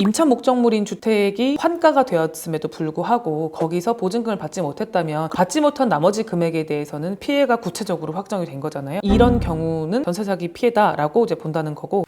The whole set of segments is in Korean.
임차 목적물인 주택이 환가가 되었음에도 불구하고 거기서 보증금을 받지 못했다면 받지 못한 나머지 금액에 대해서는 피해가 구체적으로 확정이 된 거잖아요. 이런 경우는 전세 사기 피해다라고 이제 본다는 거고.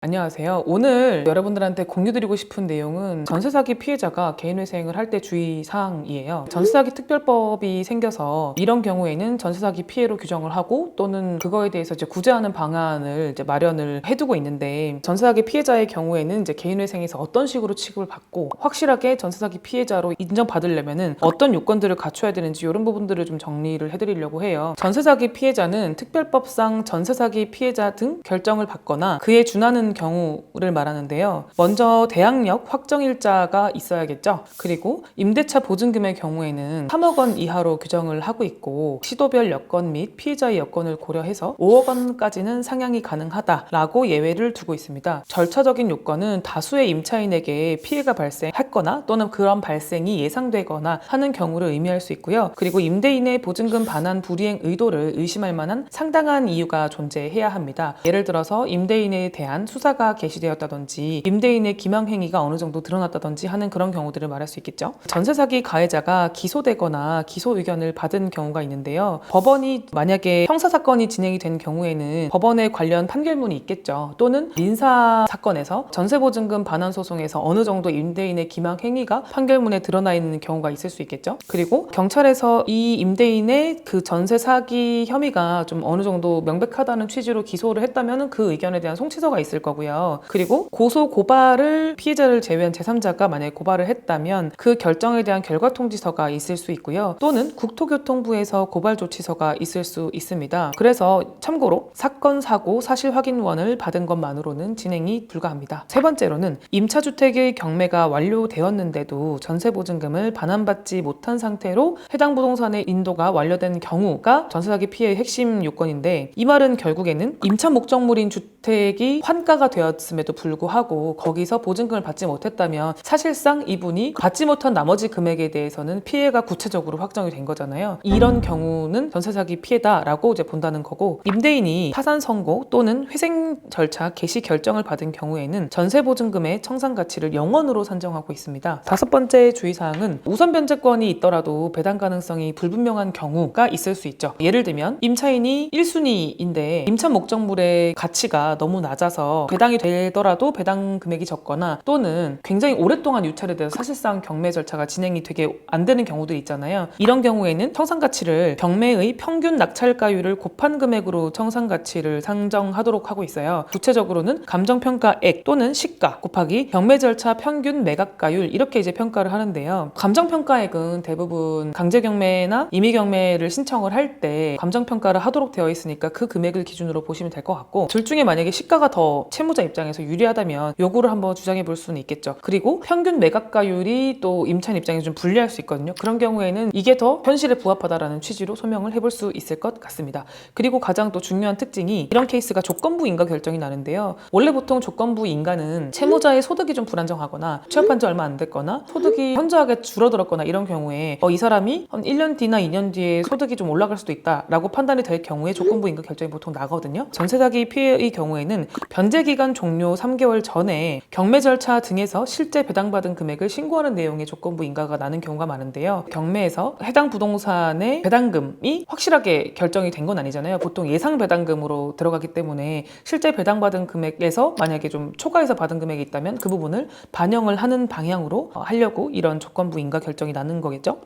안녕하세요. 오늘 여러분들한테 공유드리고 싶은 내용은 전세 사기 피해자가 개인회생을 할 때 주의사항이에요. 전세 사기 특별법이 생겨서 이런 경우에는 전세 사기 피해로 규정을 하고 또는 그거에 대해서 이제 구제하는 방안을 이제 마련을 해두고 있는데, 전세 사기 피해자의 경우에는 이제 개인회생에서 어떤 식으로 취급을 받고 확실하게 전세 사기 피해자로 인정받으려면은 어떤 요건들을 갖춰야 되는지 이런 부분들을 좀 정리를 해드리려고 해요. 전세 사기 피해자는 특별법상 전세 사기 피해자 등 결정을 받거나 그에 준하는 경우를 말하는데요. 먼저 대항력 확정일자가 있어야겠죠. 그리고 임대차 보증금의 경우에는 3억 원 이하로 규정을 하고 있고, 시도별 여건 및 피해자의 여건을 고려해서 5억 원까지는 상향이 가능하다라고 예외를 두고 있습니다. 절차적인 요건은 다수의 임차인에게 피해가 발생했거나 또는 그런 발생이 예상되거나 하는 경우를 의미할 수 있고요. 그리고 임대인의 보증금 반환 불이행 의도를 의심할 만한 상당한 이유가 존재해야 합니다. 예를 들어서 임대인에 대한 수사가 개시되었다든지 임대인의 기망 행위가 어느 정도 드러났다든지 하는 그런 경우들을 말할 수 있겠죠. 전세 사기 가해자가 기소되거나 기소 의견을 받은 경우가 있는데요. 법원이 만약에 형사 사건이 진행이 된 경우에는 법원에 관련 판결문이 있겠죠. 또는 민사 사건에서 전세 보증금 반환 소송에서 어느 정도 임대인의 기망 행위가 판결문에 드러나 있는 경우가 있을 수 있겠죠. 그리고 경찰에서 이 임대인의 그 전세 사기 혐의가 좀 어느 정도 명백하다는 취지로 기소를 했다면 그 의견에 대한 송치서가 있을 거고요. 그리고 고소 고발을 피해자를 제외한 제3자가 만약에 고발을 했다면 그 결정에 대한 결과 통지서가 있을 수 있고요. 또는 국토교통부에서 고발 조치서가 있을 수 있습니다. 그래서 참고로 사건, 사고, 사실 확인원을 받은 것만으로는 진행이 불가합니다. 세 번째로는 임차주택의 경매가 완료되었는데도 전세보증금을 반환받지 못한 상태로 해당 부동산의 인도가 완료된 경우가 전세사기 피해의 핵심 요건인데, 이 말은 결국에는 임차 목적물인 주택이 환가가 되었음에도 불구하고 거기서 보증금을 받지 못했다면 사실상 이분이 받지 못한 나머지 금액에 대해서는 피해가 구체적으로 확정이 된 거잖아요. 이런 경우는 전세 사기 피해다라고 이제 본다는 거고, 임대인이 파산 선고 또는 회생 절차 개시 결정을 받은 경우에는 전세 보증금의 청산 가치를 0원으로 산정하고 있습니다. 다섯 번째 주의사항은 우선 변제권이 있더라도 배당 가능성이 불분명한 경우가 있을 수 있죠. 예를 들면 임차인이 1순위인데 임차 목적물의 가치가 너무 낮아서 배당이 되더라도 배당 금액이 적거나 또는 굉장히 오랫동안 유찰에 대해서 사실상 경매 절차가 진행이 되게 안 되는 경우들이 있잖아요. 이런 경우에는 청산가치를 경매의 평균 낙찰가율을 곱한 금액으로 청산가치를 상정하도록 하고 있어요. 구체적으로는 감정평가액 또는 시가 곱하기 경매 절차 평균 매각가율, 이렇게 이제 평가를 하는데요. 감정평가액은 대부분 강제경매나 임의경매를 신청을 할 때 감정평가를 하도록 되어 있으니까 그 금액을 기준으로 보시면 될 것 같고, 둘 중에 만약에 시가가 더 채무자 입장에서 유리하다면 요구를 한번 주장해 볼 수는 있겠죠. 그리고 평균 매각가율이 또 임차인 입장에서 좀 불리할 수 있거든요. 그런 경우에는 이게 더 현실에 부합하다라는 취지로 소명을 해볼 수 있을 것 같습니다. 그리고 가장 또 중요한 특징이 이런 케이스가 조건부 인가 결정이 나는데요. 원래 보통 조건부 인가는 채무자의 소득이 좀 불안정하거나 취업한 지 얼마 안 됐거나 소득이 현저하게 줄어들었거나 이런 경우에 이 사람이 한 1년 뒤나 2년 뒤에 소득이 좀 올라갈 수도 있다라고 판단이 될 경우에 조건부 인가 결정이 보통 나거든요. 전세 사기 피해의 경우에는 변제 기간 종료 3개월 전에 경매 절차 등에서 실제 배당받은 금액을 신고하는 내용의 조건부 인가가 나는 경우가 많은데요. 경매에서 해당 부동산의 배당금이 확실하게 결정이 된 건 아니잖아요. 보통 예상 배당금으로 들어가기 때문에 실제 배당받은 금액에서 만약에 좀 초과해서 받은 금액이 있다면 그 부분을 반영을 하는 방향으로 하려고 이런 조건부 인가 결정이 나는 거겠죠.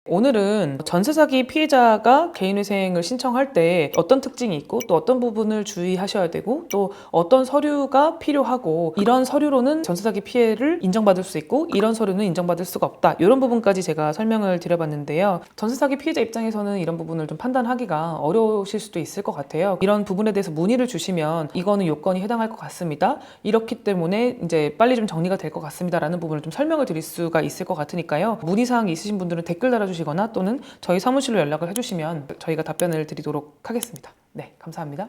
오늘은 전세 사기 피해자가 개인회생을 신청할 때 어떤 특징이 있고 또 어떤 부분을 주의하셔야 되고 또 어떤 서류가 필요하고, 이런 서류로는 전세 사기 피해를 인정받을 수 있고 이런 서류는 인정받을 수가 없다, 이런 부분까지 제가 설명을 드려봤는데요. 전세 사기 피해자 입장에서는 이런 부분을 좀 판단하기가 어려우실 수도 있을 것 같아요. 이런 부분에 대해서 문의를 주시면 이거는 요건이 해당할 것 같습니다, 이렇기 때문에 이제 빨리 좀 정리가 될 것 같습니다 라는 부분을 좀 설명을 드릴 수가 있을 것 같으니까요. 문의사항이 있으신 분들은 댓글 달아주시면 거나 또는 저희 사무실로 연락을 해주시면 저희가 답변을 드리도록 하겠습니다. 네, 감사합니다.